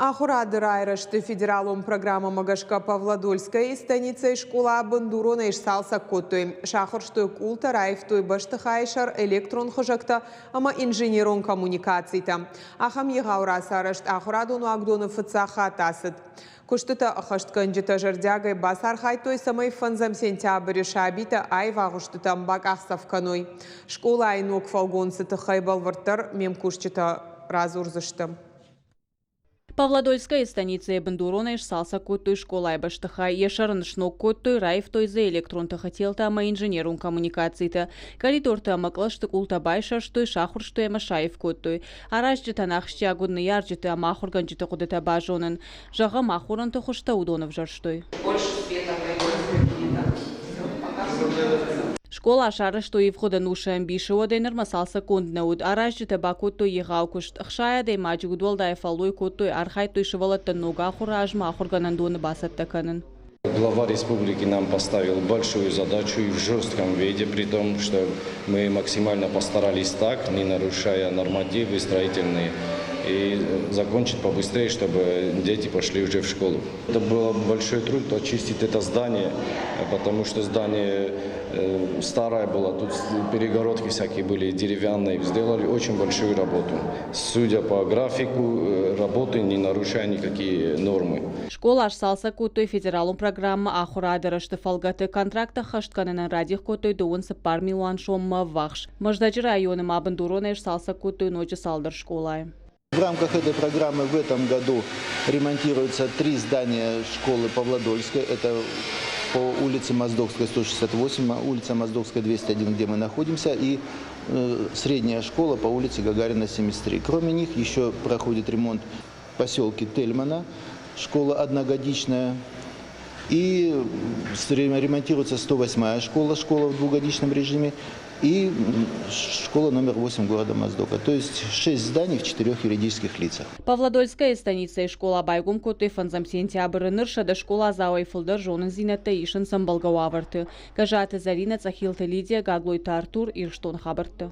Ахурады райрышты федералум программа Магашка Павлодольская станица школа Бандурона ишсалса котой. Шахарштой култа райфтой баштахайшар электрон хожакта, ама инженерон коммуникацийта. Ахам егаура сарышт ахурадуну агдону фыцаха тасыд. Куштыта ахаштканджита жардягай басар хайтой самай фанзам сентябрь шабита айвагуштыта мбак ахсавканой. Школа айнок фалгонсыты хайбал вартар мем кушчыта разурзыштым. Павлодольская станица Бандурона ишсалса коттой школа баштаха ешарнышнок коттой райфтой за электронта хотелта ама инженерун коммуникацийта. Калиторта амаклашты култа байшаштой шахурштой амашаев коттой. Аражджита нахщи агудны ярджита амахурганджита кудета бажонын. Жага махуранта хушта удонов жарштой. Больше света Школа ашары, что и входа нуша амбишева дейнер масалса конднауд. Аражджита бакоттой егаукушт. Ахшая дей маджигудвал дай фалой коттой архайтой шевалатта нога хураж махурганандоны басаттаканын. Глава республики нам поставил большую задачу и в жестком виде, при том, что мы максимально постарались так, не нарушая нормативы строительные, и закончить побыстрее, чтобы дети пошли уже в школу. Это был большой труд очистить это здание, потому что здание старое было, тут перегородки всякие были деревянные, сделали очень большую работу. Судя по графику работы, не нарушая никакие нормы. Школа ашсалса коттой федералум программа ахурады фалгаты контракта хаштканынан радих коттой доуынсы пар миллион шомма вахш. Мождаджи районы Бандурона ашсалса коттой ночи салдар школай. В рамках этой программы в этом году ремонтируются 3 здания школы Павлодольской. Это по улице Моздокская, 168, улица Моздокская, 201, где мы находимся, и средняя школа по улице Гагарина, 73. Кроме них еще проходит ремонт в поселке Тельмана, школа одногодичная. И ремонтируется 108-я школа в двухгодичном режиме, и школа номер 8 города Моздока. То есть 6 зданий в 4 юридических лицах. Павлодольская станица и школа байгум котой фанзам сентябрь ныршада школа зауай фылдар жонын зинатта ишын самбалгауаварты. Кажаты Зарина Цахилта Лидия Гаглой Тартур Ирштон хабарты.